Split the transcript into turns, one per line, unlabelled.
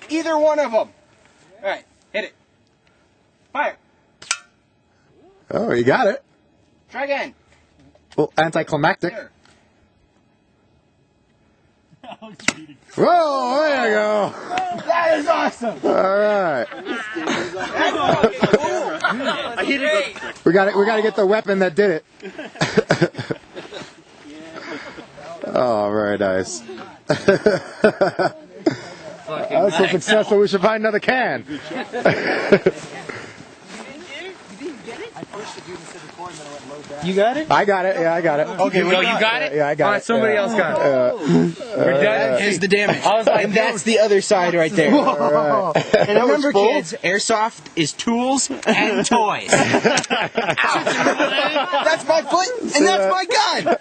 either one of them. All right, hit it. Fire.
Oh, you got it.
Try again.
Well, anticlimactic.
Here.
Whoa, there you go.
That is awesome.
All right.
I hit it.
We got to get the weapon that did it. Oh, very nice. That's so successful. We should find another can.
You got it?
I got it. Yeah, I got it.
Okay, well, you got it?
Yeah, I got it.
All right, somebody else got it. We're done. Here's the damage. And that's the other side right there.
All right.
And remember, kids, airsoft is tools and toys. That's my foot, and that's my gun.